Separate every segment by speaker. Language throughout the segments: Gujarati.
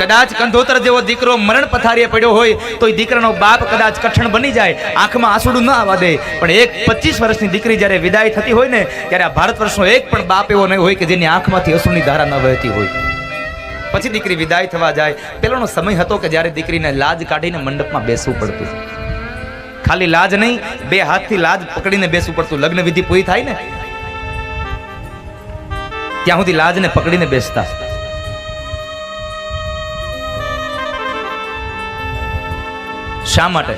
Speaker 1: કદાચ કંધોતર જેવો દીકરો મરણ પથારીએ પડ્યો હોય તો એ દીકરાનો બાપ કદાચ કઠણ બની જાય, આંખમાં આંસુડું ન આવવા દે, પણ એક 25 વર્ષની દીકરી જ્યારે વિદાય થતી હોય ને ત્યારે આ ભારત વર્ષનો એક પણ બાપ એવો નહીં હોય કે જેની આંખમાંથી અશ્રુની ધારા ન વહેતી હોય. પછી દીકરી વિદાય થવા જાય. પેલાનો સમય હતો કે જ્યારે દીકરીને લાજ કાઢીને મંડપમાં બેસવું પડતું. ખાલી લાજ નહીં, 2 હાથથી લાજ પકડીને બેસવું પડતું. લગ્ન વિધિ પૂરી થાય ને ત્યાં સુધી લાજને પકડીને બેસતા. શા માટે?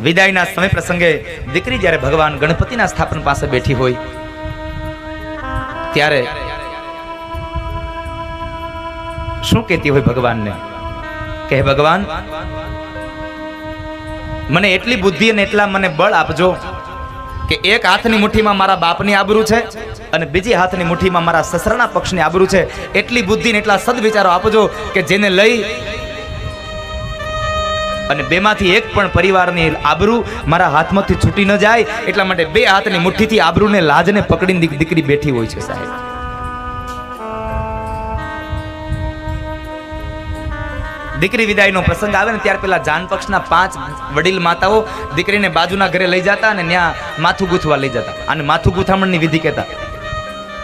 Speaker 1: વિદાયના સમય પ્રસંગે દીકરી જ્યારે ભગવાન ગણપતિના સ્થાપન પાસે બેઠી હોય ત્યારે શું કહેતી હોય ભગવાનને? કે ભગવાન, મને એટલી બુદ્ધિ અને એટલા મને બળ આપજો કે એક હાથની મુઠ્ઠીમાં મારા બાપની આબરૂ છે અને બીજી હાથની મુઠ્ઠીમાં મારા સસરાના પક્ષની આબરૂ છે. એટલી બુદ્ધિ ને એટલા સદવિચારો આપજો કે જેને લઈ અને બેમાંથી એક પણ પરિવારની આબરૂ મારા હાથમાંથી છૂટી ન જાય. એટલા માટે 2 હાથની મુઠ્ઠીથી આબરૂને લાજને પકડીને દીકરી બેઠી હોય છે. સાહેબ, દીકરી વિદાયનો પ્રસંગ આવે ને ત્યાર પહેલા જાન પક્ષના 5 વડીલ માતાઓ દીકરીને બાજુના ઘરે લઈ જતા અને ત્યાં માથું ગૂંથવા લઈ જતા. અને માથું ગૂંથામણની વિધિ કહેતા.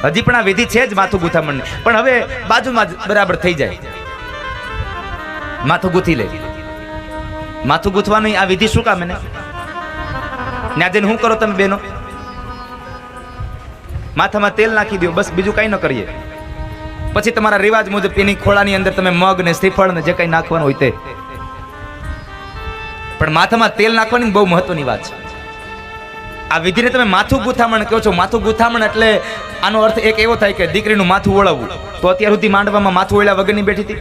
Speaker 1: હજી પણ આ વિધિ છે જ માથું ગૂંથામણની, પણ હવે બાજુમાં બરાબર થઈ જાય. માથું ગૂંથી લે. માથું ગૂંથવાની આ વિધિ શું કામ? એને ત્યાં જઈને શું કરો તમે બેનો? માથામાં તેલ નાખી દો, બસ, બીજું કઈ ન કરીએ. પછી તમારા રિવાજ મુજબ એની ખોળાની અંદર તમે મગ ને શ્રીફળ ને જે કઈ નાખવાનું હોય તે. પણ માથામાં તેલ નાખવાની બહુ મહત્વની વાત છે. આ વિધિને તમે માથું ગૂંથામણ કહો છો. માથું ગૂંથામણ એટલે આનો અર્થ એક એવો થાય કે દીકરીનું માથું ઓળવવું. તો અત્યાર સુધી માંડવામાં માથું ઓળ્યા વગરની બેઠી હતી.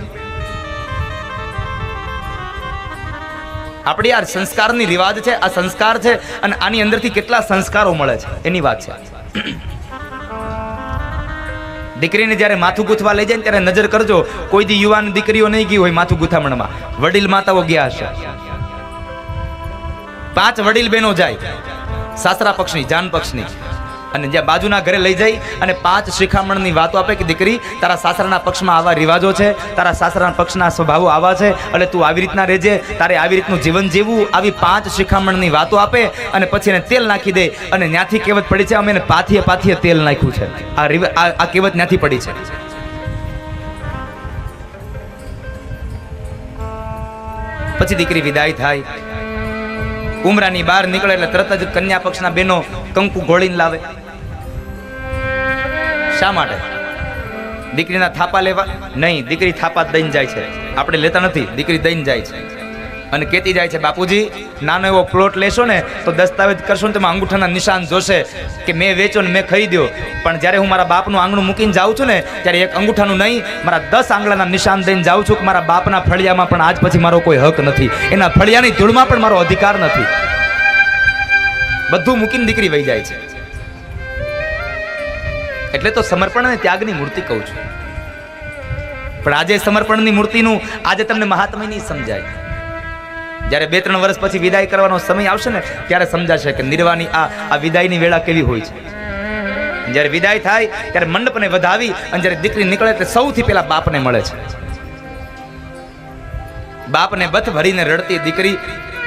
Speaker 1: આપણી આ સંસ્કારની રિવાજ છે, આ સંસ્કાર છે અને આની અંદરથી કેટલા સંસ્કારો મળે છે એની વાત છે. દીકરીને જ્યારે માથું ગૂંથવા લઈ જાય ને ત્યારે નજર કરજો, કોઈ દી યુવાન દીકરીઓ નહીં ગઈ હોય માથું ગૂંથામણમાં. વડીલ માતાઓ ગયા હશે. 5 વડીલ બહેનો જાય, સાસરા પક્ષની, જાન પક્ષની, અને જ્યાં બાજુના ઘરે લઈ જાય અને 5 શિખામણની વાતો આપે કે દીકરી, તારા સાસરાના પક્ષમાં આવા રિવાજો છે, તારા સાસરાના પક્ષના સ્વભાવો આવા છે, એટલે તું આવી રીતના રહેજે, તારે આવી રીતનું જીવન જીવવું. આવી 5 શિખામણની વાતો આપે અને પછી એને તેલ નાખી દે. અને ત્યાંથી કહેવત પડી છે, અમે એને પાથીએ પાથીએ તેલ નાખ્યું છે. આ કહેવત ત્યાંથી પડી છે. પછી દીકરી વિદાય થાય. ઉમરાની બહાર નીકળે એટલે તરત જ કન્યા પક્ષના બહેનો કંકુ ઘોળીને લાવે. શા માટે? દીકરીના થાપા લેવા? નહીં, દીકરી થાપા દઈને જાય છે. આપણે લેતા નથી, દીકરી દઈને જાય છે. અને કહેતી જાય છે, બાપુજી, નાનો એવો પ્લોટ લેશો ને તો દસ્તાવેજ કરશો ને તેમાં અંગૂઠાના નિશાન જોશે કે મેં વેચ્યો ને મેં ખરીદ્યો. પણ જ્યારે હું મારા બાપનું આંગણું મૂકીને જાઉં છું ને ત્યારે એક અંગૂઠાનું નહીં, મારા 10 આંગળાના નિશાન દઈને જાઉં છું કે મારા બાપના ફળિયામાં પણ આજ પછી મારો કોઈ હક નથી, એના ફળિયાની ધૂળમાં પણ મારો અધિકાર નથી. બધું મૂકીને દીકરી વહી જાય છે. એટલે તો સમર્પણ અને ત્યાગની મૂર્તિ કહું છું. પણ આજે સમર્પણની મૂર્તિનું આજે તમને મહાત્મ્ય નહીં સમજાય. જ્યારે 2-3 વર્ષ પછી વિદાય કરવાનો સમય આવશે ને ત્યારે સમજાશે કે નિર્વાણની આ વિદાયની વેળા કેવી હોય છે. જ્યારે વિદાય થાય ત્યારે મંડપને વધાવી અને જ્યારે દીકરી નીકળે એટલે સૌથી પહેલા બાપને મળે છે. બાપને બથ ભરીને રડતી દીકરી,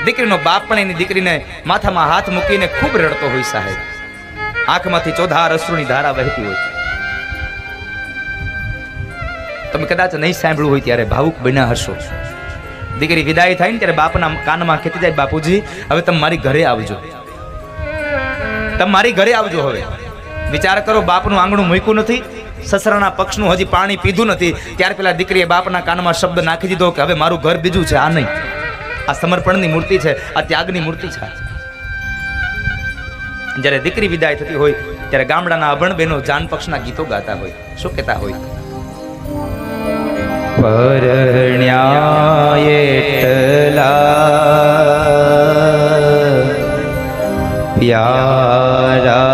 Speaker 1: દીકરીનો બાપ પણ એની દીકરીને માથામાં હાથ મૂકીને ખૂબ રડતો હોય. સાહેબ, આંખમાંથી ચોધાર અશ્રુની ધારા વહેતી હોય. તમે કદાચ નહીં સાંભળ્યું હોય ત્યારે ભાવુક બન્યા હશો. દીકરી વિદાય થાય ને ત્યારે બાપના કાનમાં કહેતી જાય, બાપુજી, હવે તમે મારી ઘરે આવજો, તમે મારી ઘરે આવજો. હવે વિચાર કરો, બાપનું આંગણું મૂક્યું નથી, સસરાના પક્ષનું હજી પાણી પીધું નથી, ત્યાર પેલા દીકરીએ બાપના કાનમાં શબ્દ નાખી દીધો કે હવે મારું ઘર બીજું છે. આ નહીં, આ સમર્પણની મૂર્તિ છે, આ ત્યાગની મૂર્તિ છે. જ્યારે દીકરી વિદાય થતી હોય ત્યારે ગામડાના અભણ બહેનો જાન પક્ષના ગીતો ગાતા હોય. શું કહેતા હોય? પરણ્યા એટલા પ્યારા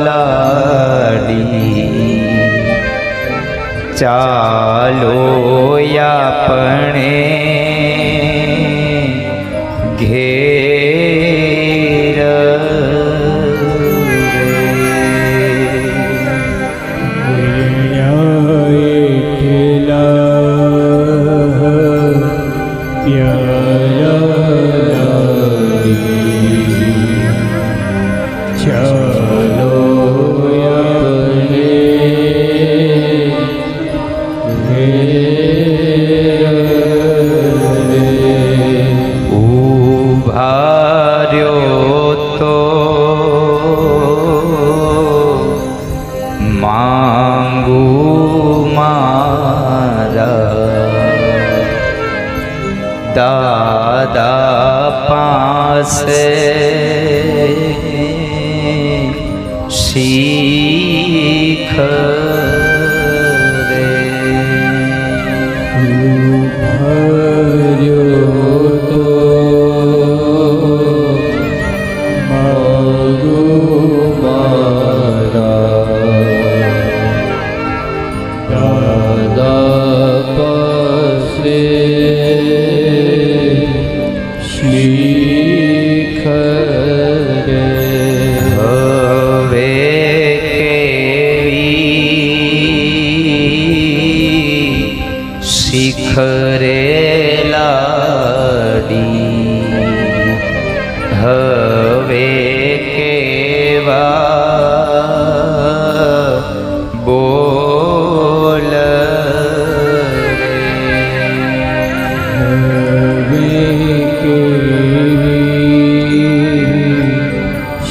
Speaker 1: લાડી, ચાલો આપણે ઘેર
Speaker 2: રે.
Speaker 1: ઉભાર્યો તો માંગુ મારા દાદા પાસે શીખ રે
Speaker 2: ઉભાર્યો તો માંગુ મારા શીખ રે
Speaker 1: હવે કેવી શીખ રે લાડી હવે કેવા બોલ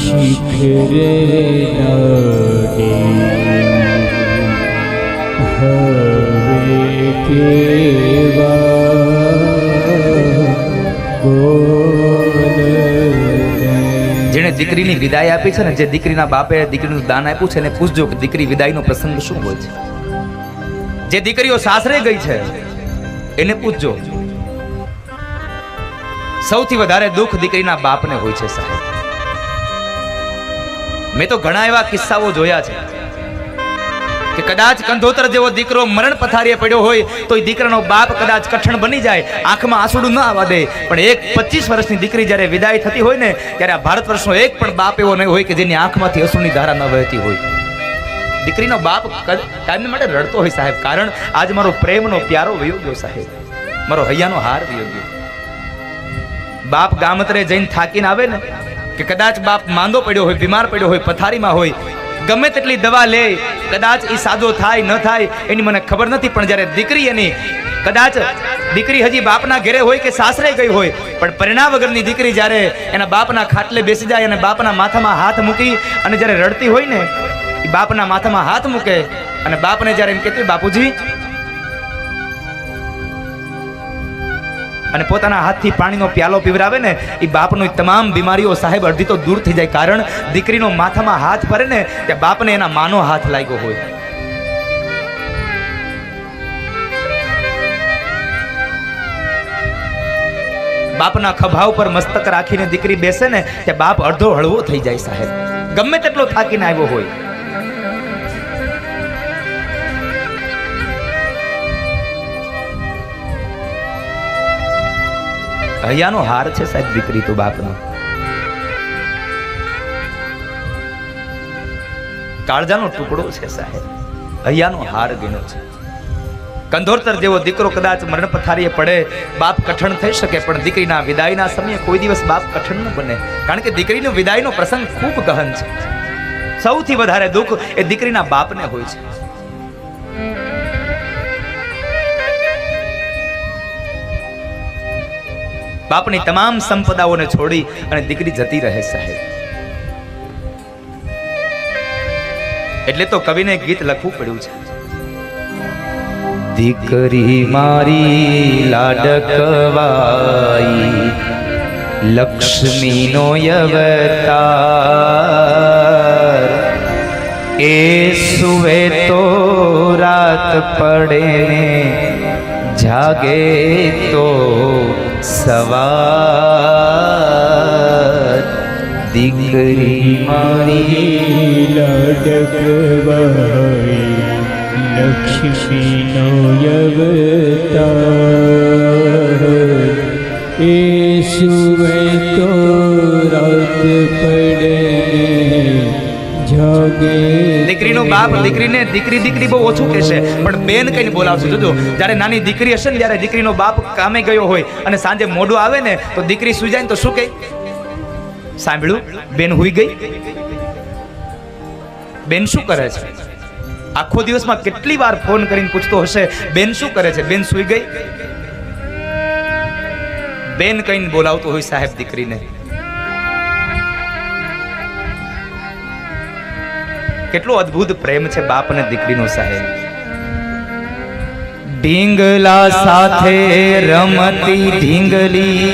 Speaker 2: શિખરે હવે
Speaker 1: જેણે દીકરીની વિદાય આપી છે ને, જે દીકરીના બાપે દીકરીનું દાન આપ્યું છે, એને પૂછજો કે દીકરી વિદાયનો પ્રસંગ શું હોય છે. જે દીકરીઓ સાસરે ગઈ છે એને પૂછજો. સૌથી વધારે દુઃખ દીકરીના બાપને હોય છે સાહેબ. મેં તો ઘણા એવા કિસ્સાઓ જોયા છે કે કદાચ કંધોતર જેવો દીકરો મરણ પથારીએ પડ્યો હોય તો એ દીકરાનો બાપ કદાચ કઠણ બની જાય, આંખમાં આંસુડું ન આવવા દે, પણ એક 25 વર્ષની દીકરી જ્યારે વિદાય થતી હોય ને ત્યારે આ ભારત વર્ષનો એક પણ બાપ એવો નહીં હોય કે જેની આંખમાંથી અશ્રુની ધારા ન વહેતી હોય. દીકરીનો બાપ કાયમ માટે રડતો હોય સાહેબ, કારણ આજ મારો પ્રેમનો પ્યારો વયો ગયો સાહેબ, મારો હૈયાનો હાર વયો ગયો. બાપ ગામતરે જઈને થાકીને આવે ને, કે કદાચ બાપ માંદો પડ્યો હોય, બીમાર પડ્યો હોય, પથારીમાં હોય, ગમે તેટલી દવા લે, કદાચ એ સાજો થાય ન થાય એની મને ખબર નથી, પણ જ્યારે દીકરી એની કદાચ દીકરી હજી બાપના ઘરે હોય કે સાસરે ગઈ હોય, પણ પરિણામ વગરની દીકરી જ્યારે એના બાપના ખાટલે બેસી જાય અને બાપના માથામાં હાથ મૂકી અને જ્યારે રડતી હોય ને, એ બાપના માથામાં હાથ મૂકે અને બાપને જ્યારે એમ કહેતી બાપુજી, અને પોતાના હાથથી પાણીનો પ્યાલો પીવરાવે ને, એ બાપની તમામ બીમારીઓ સાહેબ અડધી તો દૂર થઈ જાય, કારણ દીકરીનો માથામાં હાથ ફરે ને ત્યાં બાપને એના માનો હાથ લાગ્યો હોય. બાપના ખભા ઉપર મસ્તક રાખીને દીકરી બેસે ને ત્યાં બાપ અડધો હળવો થઈ જાય સાહેબ, ગમે તેટલો થાકીને આવ્યો હોય. હૈયાનો હાર છે સાહેબ દીકરી તો બાપનો. કાળજાનો ટુકડો છે સાહેબ, હૈયાનો હાર ગણ્યો છે. કંધોતર જેવો દીકરો કદાચ મરણ પથારીએ પડે, બાપ કઠણ થઈ શકે, પણ દીકરીના વિદાયના સમયે કોઈ દિવસ બાપ કઠણ ન બને, કારણ કે દીકરીનો વિદાયનો પ્રસંગ ખૂબ ગહન છે. સૌથી વધારે દુઃખ એ દીકરીના બાપને હોય છે. બાપની તમામ સંપદાઓને છોડી અને દીકરી જતી રહે સાહેબ. એટલે તો કવિને ગીત લખવું પડ્યું છે, દીકરી મારી લાડકવાઈ લક્ષ્મીનો અવતાર, એ સુવે તો રાત પડે ને જાગે તો સવાર, દીકરી મારી
Speaker 2: લાડકવાઈ લક્ષ્મીનો અવતાર, એ સુવે તો રાત પડે જાગે.
Speaker 1: દીકરીનો બાપ દીકરીને દીકરી દીકરી બહુ ઓછું કહેશે, પણ બેન કહીને બોલાવશે. જોજો, જ્યારે નાની દીકરી હશે ને, ત્યારે દીકરીનો બાપ કામે ગયો હોય અને સાંજે મોઢું આવે ને તો દીકરી સુઈ જાય ને તો શું કહે? સાંભળ્યું, બેન હુઈ ગઈ. બેન શું કરે છે? આખો દિવસમાં કેટલી વાર ફોન કરીને પૂછતો હશે, બેન શું કરે છે, બેન સૂઈ ગઈ? બેન કહીને બોલાવતો હોય સાહેબ દીકરીને. કેટલો અદ્ભુત પ્રેમ છે બાપ અને દીકરીનો સાહેબ. ઢીંગલા સાથે રમતી ઢીંગલી